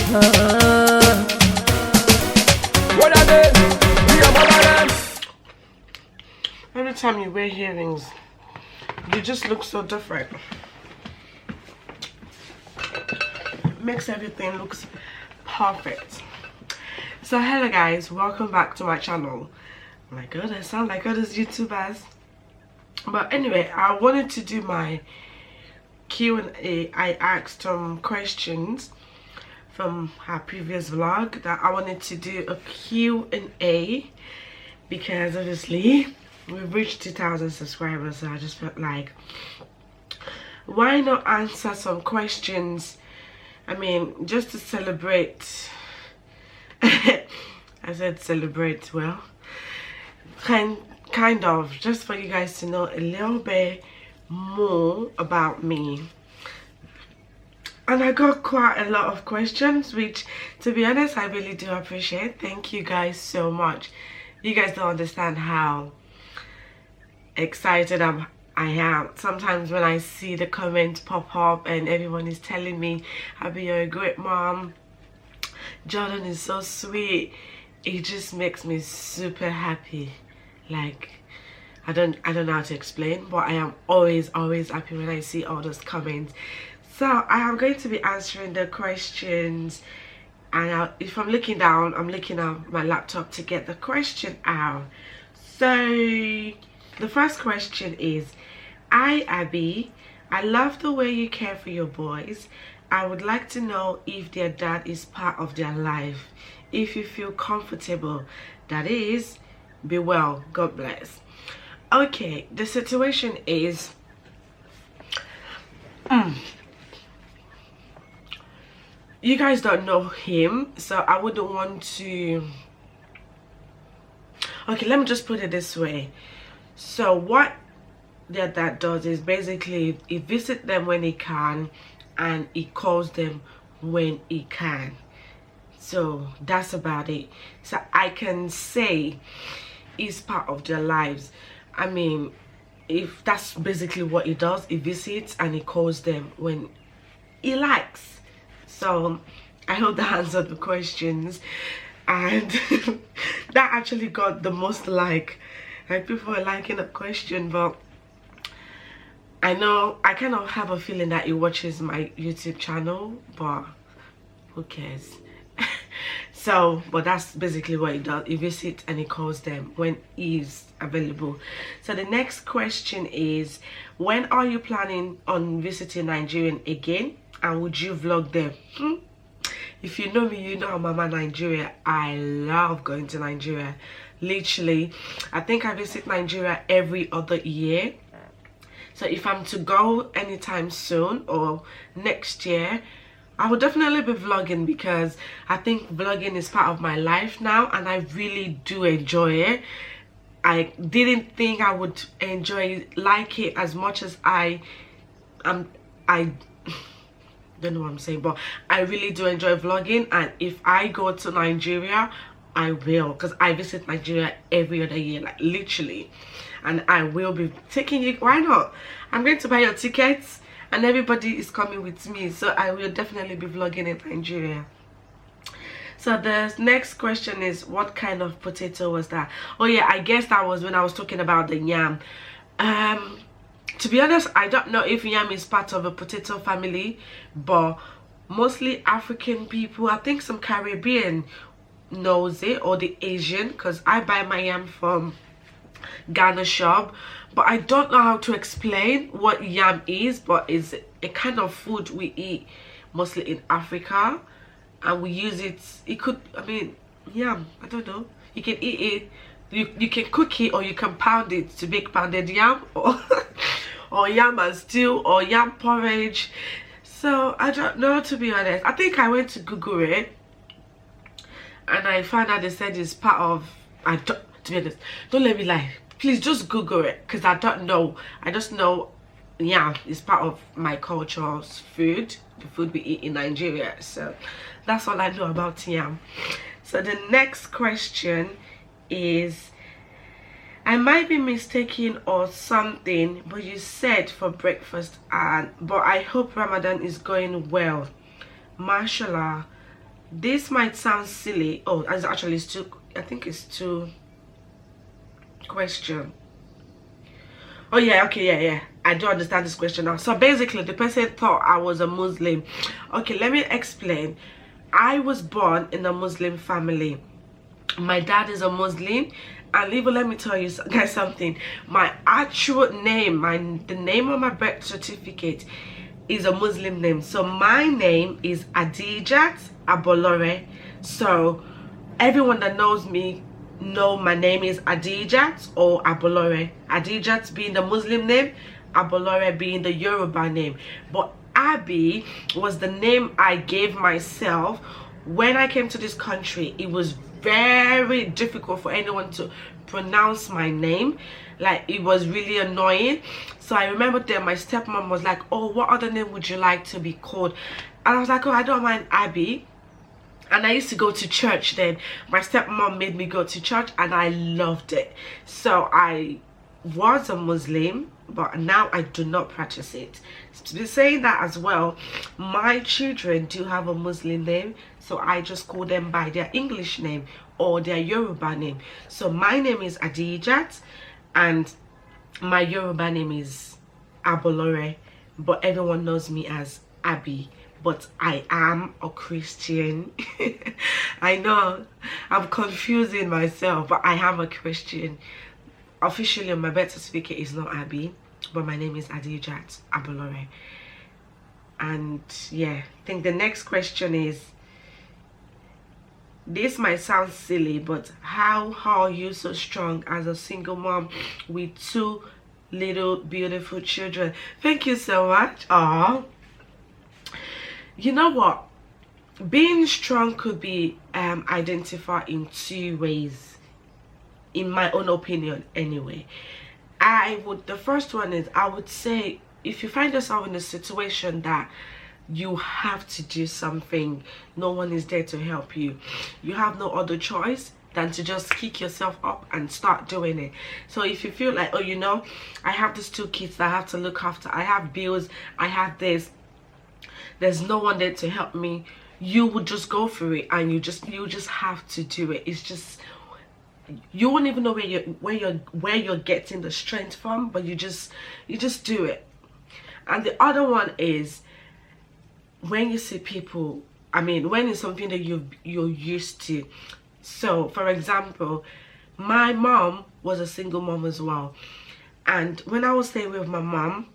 What are they? We are mother them. Every time you wear earrings, you just look so different. Makes everything looks perfect. So hello guys, welcome back to my channel. Oh my god, I sound like others YouTubers. But anyway, I wanted to do my Q&A. I asked some questions from her previous vlog that I wanted to do a Q&A because obviously we've reached 2,000 subscribers, so I just felt like, why not answer some questions? I mean, just to celebrate. I said celebrate, well, kind of, just for you guys to know a little bit more about me. And I got quite a lot of questions, which, to be honest, I really do appreciate. Thank you guys so much. You guys don't understand how excited I am. Sometimes when I see the comments pop up and everyone is telling me, Abby, you're a great mom, Jordan is so sweet, it just makes me super happy. Like, I don't know how to explain, but I am always happy when I see all those comments. So I am going to be answering the questions, and if I'm looking down, I'm looking at my laptop to get the question out. So the first question is, hi Abby, I love the way you care for your boys. I would like to know if their dad is part of their life. If you feel comfortable, that is, be well, God bless. Okay, the situation is, you guys don't know him, so I wouldn't want to. Okay, let me just put it this way. So what their dad does is basically he visits them when he can and he calls them when he can. So that's about it. So I can say he's part of their lives. I mean, if that's basically what he does, he visits and he calls them when he likes. So I hope that answered the questions, and that actually got the most like people were liking the question. But I know I kind of have a feeling that he watches my YouTube channel, but who cares? So, but that's basically what he does. He visits and he calls them when he's available. So the next question is, when are you planning on visiting Nigeria again, and would you vlog them? If you know me, you know I'm Mama Nigeria. I love going to Nigeria. Literally, I think I visit Nigeria every other year. So if I'm to go anytime soon or next year, I will definitely be vlogging, because I think vlogging is part of my life now and I really do enjoy it. I didn't think I would like it as much as I don't know what I'm saying, but I really do enjoy vlogging. And if I go to Nigeria, I will, because I visit Nigeria every other year, like literally, and I will be taking you. Why not? I'm going to buy your tickets and everybody is coming with me, so I will definitely be vlogging in Nigeria. So the next question is, what kind of potato was that? Oh yeah, I guess that was when I was talking about the yam. To be honest, I don't know if yam is part of a potato family, but mostly African people, I think some Caribbean knows it, or the Asian, because I buy my yam from Ghana shop. But I don't know how to explain what yam is, but it's a kind of food we eat mostly in Africa, and we use it. It could, I mean, yam, I don't know, you can eat it, you can cook it, or you can pound it to make pounded yam, or or yam and stew, or yam porridge. So I don't know, to be honest. I think I went to Google it and I found out they said it's part of, to be honest, don't let me lie, please just Google it, because I don't know. I just know yam is part of my culture's food, the food we eat in Nigeria. So that's all I know about yam. So the next question is, I might be mistaken or something, but you said for breakfast, and but I hope Ramadan is going well. Mashallah, this might sound silly. Oh, it's actually two, I think it's two question. Oh yeah, okay, yeah, I do understand this question now. So basically the person thought I was a Muslim. Okay, let me explain. I was born in a Muslim family. My dad is a Muslim, and even let me tell you guys something. My actual name, the name on my birth certificate is a Muslim name. So my name is Adijat Abolore. So everyone that knows me know my name is Adijat or Abolore. Adijat being the Muslim name, Abolore being the Yoruba name. But Abby was the name I gave myself when I came to this country. It was very difficult for anyone to pronounce my name. Like, it was really annoying. So I remember then my stepmom was like, oh, what other name would you like to be called? And I was like, oh, I don't mind Abby. And I used to go to church then. My stepmom made me go to church and I loved it. So I was a Muslim, but now I do not practice it. Saying that as well, my children do have a Muslim name, so I just call them by their English name or their Yoruba name. So my name is Adijat and my Yoruba name is Abolore, but everyone knows me as Abby. But I am a Christian. I know I'm confusing myself, but I am a Christian. Officially on my birth certificate is not Abby, but my name is Adijat Abolore. And yeah, I think the next question is, this might sound silly, but how are you so strong as a single mom with two little beautiful children? Thank you so much. Aww. You know what, being strong could be identified in two ways, in my own opinion anyway. The first one is, I would say, if you find yourself in a situation that you have to do something, no one is there to help you, you have no other choice than to just kick yourself up and start doing it. So if you feel like, oh, you know, I have these two kids that I have to look after, I have bills, I have this, there's no one there to help me, you would just go for it, and you just have to do it. It's just, you won't even know where you're getting the strength from, but you just do it. And the other one is when you see people, I mean, when it's something that you're used to. So for example, my mom was a single mom as well, and when I was staying with my mom,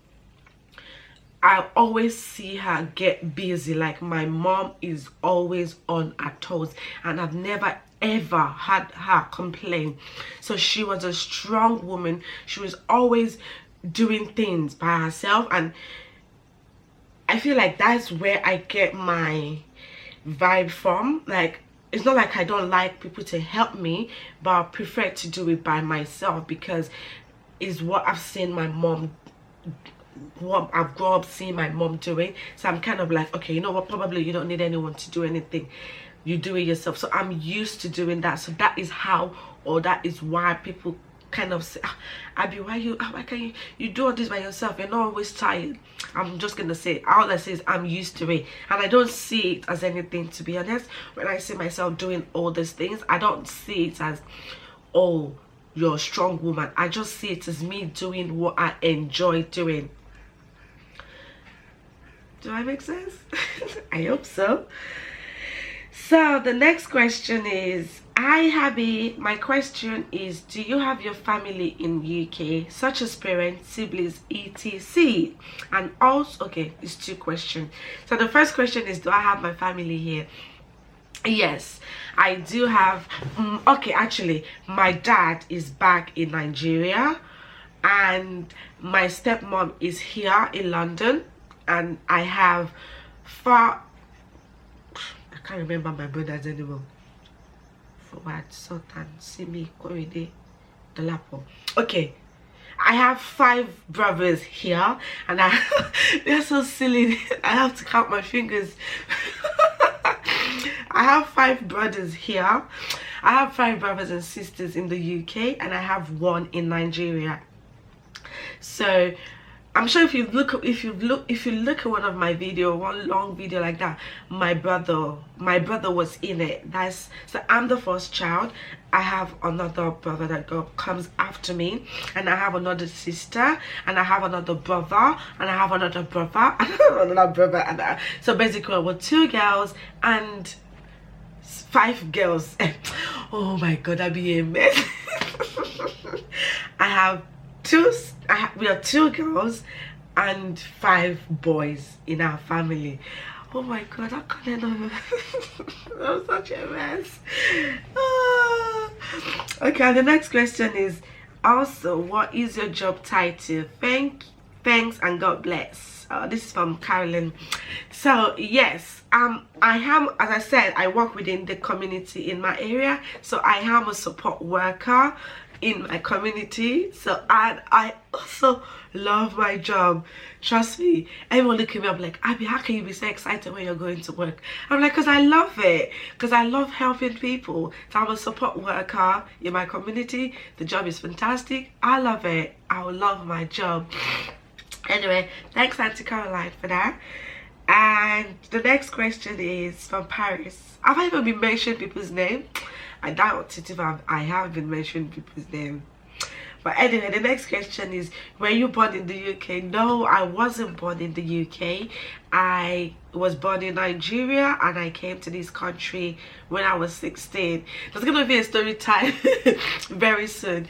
I always see her get busy. Like, my mom is always on her toes, and I've never ever had her complain. So she was a strong woman. She was always doing things by herself, and I feel like that's where I get my vibe from. Like, it's not like I don't like people to help me, but I prefer to do it by myself because it's what I've seen my mom, what I've grown up seeing my mom doing. So I'm kind of like, okay, you know what, probably you don't need anyone to do anything, you do it yourself. So I'm used to doing that. So that is how, or that is why people kind of say, Abby, why can't you do all this by yourself, you're not always tired? I'm just gonna say, all I say is I'm used to it, and I don't see it as anything, to be honest. When I see myself doing all these things, I don't see it as, oh, you're a strong woman. I just see it as me doing what I enjoy doing. Do I make sense? I hope so. So the next question is, hi Abby, my question is, do you have your family in UK, such as parents, siblings, etc? And also, okay, it's two questions. So the first question is, do I have my family here? Yes, I do have. Okay, actually, my dad is back in Nigeria, and my stepmom is here in London, and I have I can't remember my brothers anymore. Forward, Sultan, Simi, Korede, Dalapo. Okay, I have 5 brothers here, and they're so silly. I have to count my fingers. I have 5 brothers here. I have 5 brothers and sisters in the UK, and I have 1 in Nigeria. So I'm sure if you look at one of my video, one long video like that, my brother was in it. So I'm the first child. I have another brother that comes after me, and I have another sister, and I have another brother, and I have another brother, and I have another brother, and so basically we're 2 girls and 5 girls. Oh my god, that'd be a mess. We are 2 girls and 5 boys in our family. Oh my god, I couldn't know. That was such a mess. Okay, the next question is also, what is your job title? Thanks and God bless. This is from Carolyn. So yes, I am, as I said, I work within the community in my area, so I am a support worker in my community. So I also love my job. Trust me, everyone look at me, I'm like, Abby, how can you be so excited when you're going to work? I'm like, because I love it, because I love helping people. So I'm a support worker in my community. The job is fantastic. I love it. I love my job. Anyway, thanks Auntie Caroline for that. And the next question is from Paris. Have I even been mentioning people's name? I doubt it if I have been mentioning people's name. But anyway, the next question is, were you born in the UK? No, I wasn't born in the UK. I was born in Nigeria, and I came to this country when I was 16. There's going to be a story time very soon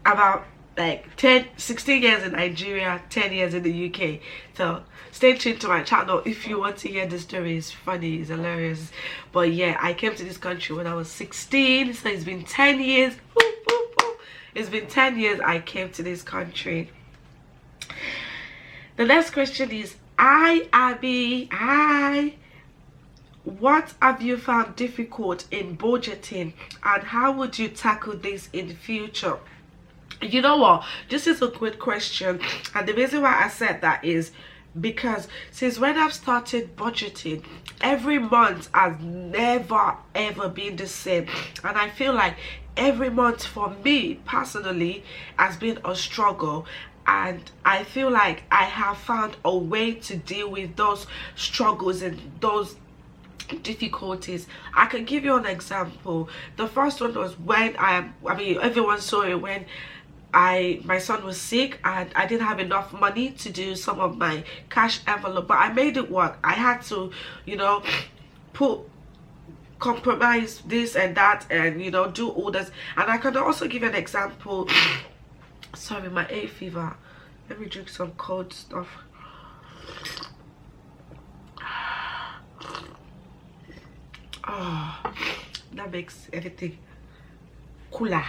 about like 16 years in Nigeria, 10 years in the UK. So stay tuned to my channel if you want to hear the story. It's funny, it's hilarious. But yeah, I came to this country when I was 16, so it's been 10 years. It's been 10 years I came to this country. The next question is, Abby, what have you found difficult in budgeting, and how would you tackle this in the future? You know what, this is a good question, and the reason why I said that is because since when I've started budgeting, every month has never ever been the same, and I feel like every month for me personally has been a struggle, and I feel like I have found a way to deal with those struggles and those difficulties. I can give you an example. The first one was when I mean everyone saw it when my son was sick and I didn't have enough money to do some of my cash envelope, but I made it work. I had to, you know, compromise this and that, and you know, do all this. And I can also give an example. Sorry, my hay fever. Let me drink some cold stuff. Oh, that makes everything cooler.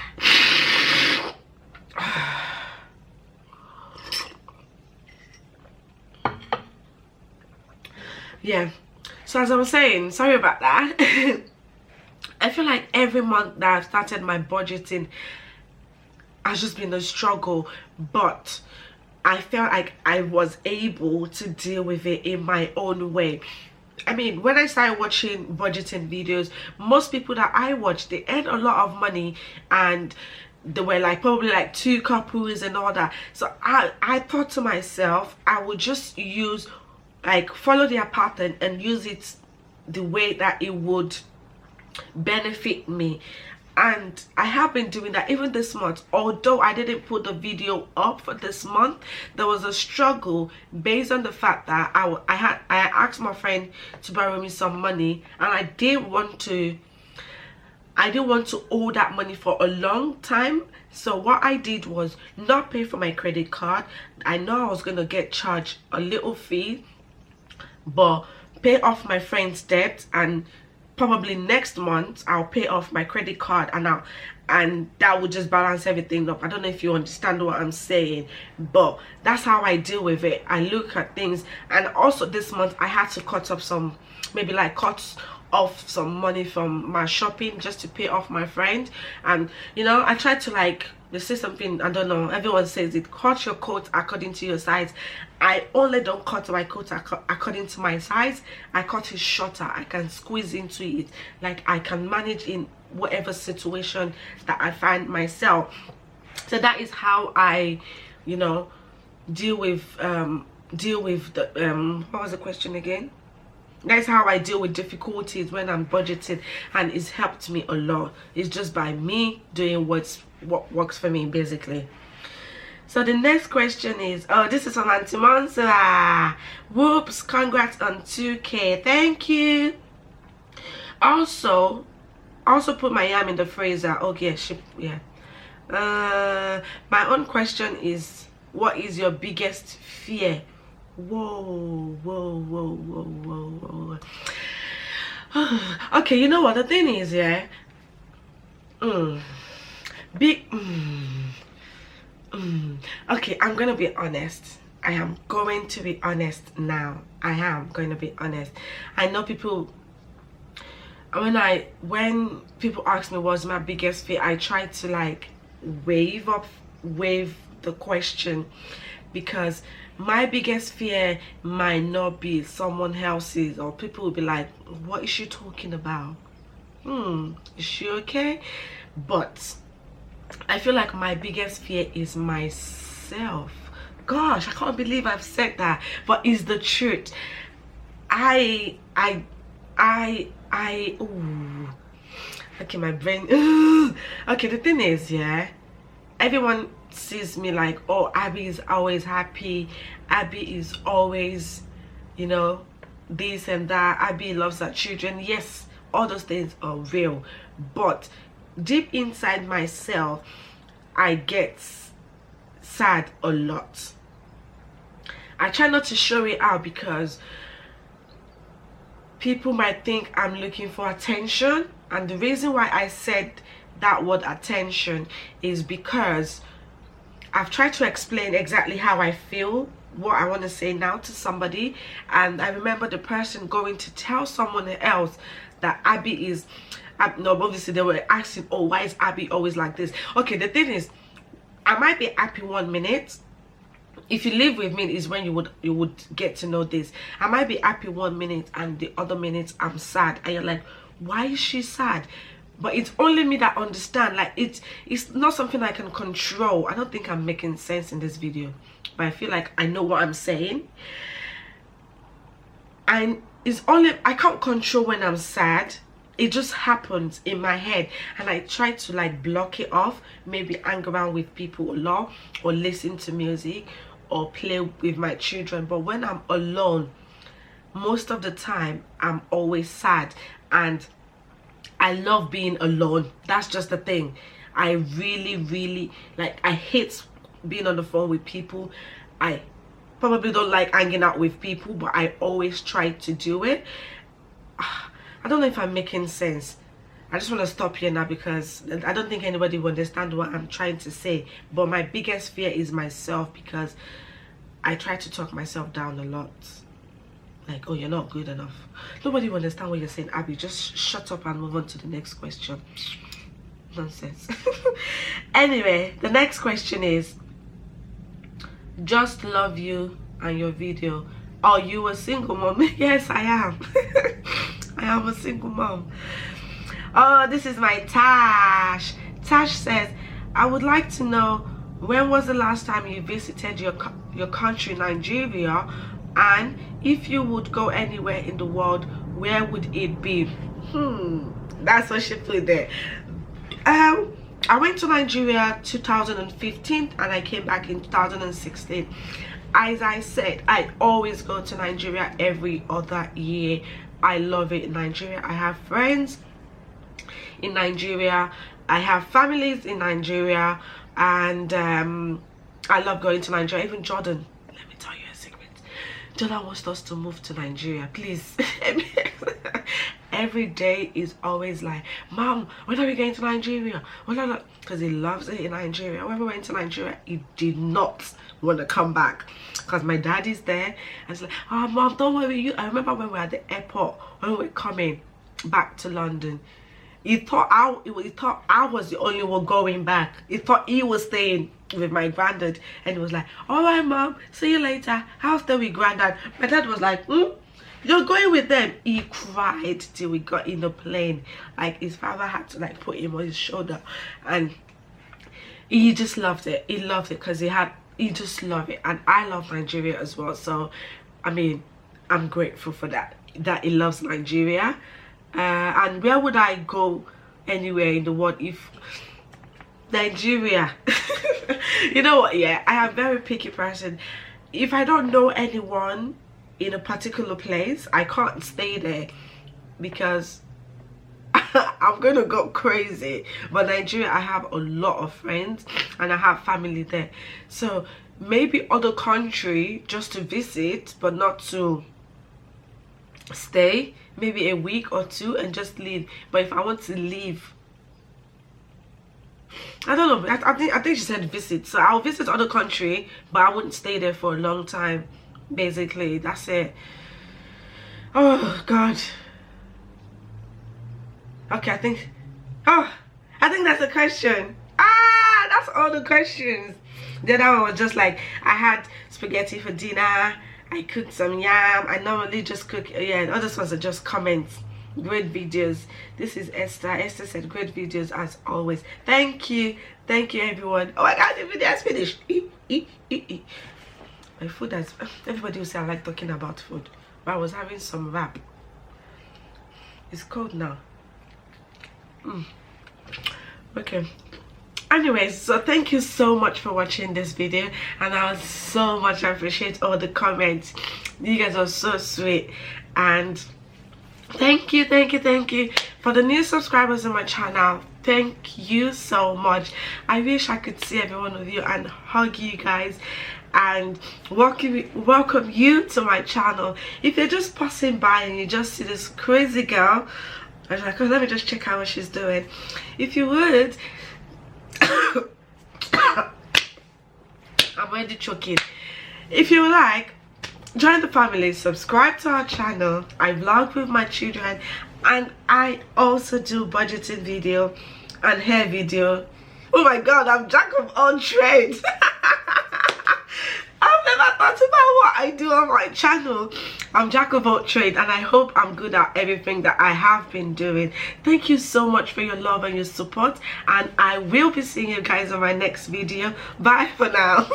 Yeah, so as I was saying, sorry about that. I feel like every month that I've started my budgeting has just been a struggle, but I felt like I was able to deal with it in my own way. I mean, when I started watching budgeting videos, most people that I watch, they earn a lot of money, and they were like probably like 2 couples and all that. So I thought to myself, I would just use, like, follow their pattern and use it the way that it would benefit me. And I have been doing that even this month. Although I didn't put the video up for this month, there was a struggle based on the fact that I asked my friend to borrow me some money, and I didn't want to owe that money for a long time. So what I did was not pay for my credit card. I know I was going to get charged a little fee, but pay off my friend's debt, and probably next month I'll pay off my credit card, and that would just balance everything up. I don't know if you understand what I'm saying, but that's how I deal with it. I look at things. And also this month I had to cut off some, cut off some money from my shopping just to pay off my friend. And you know, I tried to, like, they say something, I don't know, everyone says it, cut your coat according to your size. I only don't cut my coat according to my size. I cut it shorter. I can squeeze into it, like I can manage in whatever situation that I find myself. So that is how I, you know, deal with the what was the question again? That's how I deal with difficulties when I'm budgeting, and it's helped me a lot. It's just by me doing what works for me, basically. So the next question is, oh, this is from Auntie Monsa. Whoops, congrats on 2K. Thank you. Also put my yam in the freezer. Okay, yeah. My own question is, what is your biggest fear? Whoa. Okay, you know what the thing is, yeah. Okay, I'm gonna be honest. I am going to be honest now. I am going to be honest. I know people, when people ask me what's my biggest fear, I try to like wave the question, because my biggest fear might not be someone else's, or people will be like, what is she talking about? Is she okay? But I feel like my biggest fear is myself. Gosh, I can't believe I've said that, but it's the truth. Okay, my brain. Okay, the thing is, yeah, everyone sees me like, oh, Abby is always happy, Abby is always, you know, this and that, Abby loves her children. Yes, all those things are real, but deep inside myself, I get sad a lot. I try not to show it out because people might think I'm looking for attention, and the reason why I said that word attention is because I've tried to explain exactly how I feel, what I want to say now to somebody, and I remember the person going to tell someone else that Abby is, no, obviously they were asking, oh, why is Abby always like this? Okay, the thing is, I might be happy 1 minute. If you live with me is when you would get to know this. I might be happy 1 minute and the other minutes I'm sad, and you're like, why is she sad? But it's only me that understand. Like, it's not something I can control. I don't think I'm making sense in this video, but I feel like I know what I'm saying. And it's only, I can't control when I'm sad. It just happens in my head, and I try to like block it off, maybe hang around with people a lot, or listen to music, or play with my children. But when I'm alone, most of the time I'm always sad, and I love being alone. That's just the thing. I really like, I hate being on the phone with people. I probably don't like hanging out with people, but I always try to do it. I don't know if I'm making sense. I just want to stop here now because I don't think anybody will understand what I'm trying to say. But my biggest fear is myself, because I try to talk myself down a lot. Like, oh, you're not good enough. Nobody will understand what you're saying, Abby. Just shut up and move on to the next question. Nonsense. Anyway, the next question is, just love you and your video. Are you a single mom? Yes, I am. I am a single mom. Oh, this is my Tash. Tash says, I would like to know, when was the last time you visited your country, Nigeria, and if you would go anywhere in the world, where would it be? That's what she put there. I went to Nigeria 2015 and I came back in 2016. As I said, I always go to Nigeria every other year. I love it in Nigeria. I have friends in Nigeria. I have families in Nigeria, and I love going to Nigeria. Even Jordan, let me tell you a secret. Jordan wants us to move to Nigeria, please. Every day is always like, Mom, when are we going to Nigeria? Because he loves it in Nigeria. When we went to Nigeria, he did not want to come back because my dad is there. And it's like, oh, Mom, don't worry. I remember when we were at the airport, when we were coming back to London, he thought I was the only one going back. He thought he was staying with my granddad, and he was like, all right, Mom, see you later. I'll stay with granddad. My dad was like, you're going with them. He cried till we got in the plane. Like, his father had to like put him on his shoulder, and he just loved it. He loved it because he had you just love it. And I love Nigeria as well, so I mean, I'm grateful for that he loves Nigeria. And where would I go anywhere in the world if Nigeria? You know what, yeah, I am a very picky person. If I don't know anyone in a particular place, I can't stay there because I'm gonna go crazy. But Nigeria, I have a lot of friends and I have family there, so maybe other country just to visit but not to stay, maybe a week or two and just leave. But if I want to leave, I don't know, I think she said visit, so I'll visit other country but I wouldn't stay there for a long time. Basically, that's it. Oh God. Okay, I think that's a question. That's all the questions. The other one was just like, I had spaghetti for dinner, I cooked some yam, I normally just cook, yeah, and others ones are just comments. Great videos. This is Esther said great videos as always. Thank you everyone. Oh my God, the video has finished. My food has, everybody will say I like talking about food, but I was having some wrap. It's cold now. Okay, anyways, so thank you so much for watching this video, and I so much appreciate all the comments. You guys are so sweet, and thank you for the new subscribers on my channel. Thank you so much. I wish I could see every one of you and hug you guys and welcome you to my channel. If you're just passing by and you just see this crazy girl, I was like, oh, let me just check out what she's doing. If you would I'm already choking. If you like, join the family, subscribe to our channel. I vlog with my children, and I also do budgeting video and hair video. Oh my God, I'm jack of all trades. I've never thought about what I do on my channel. I'm jack of all trades, and I hope I'm good at everything that I have been doing. Thank you so much for your love and your support, and I will be seeing you guys on my next video. Bye for now.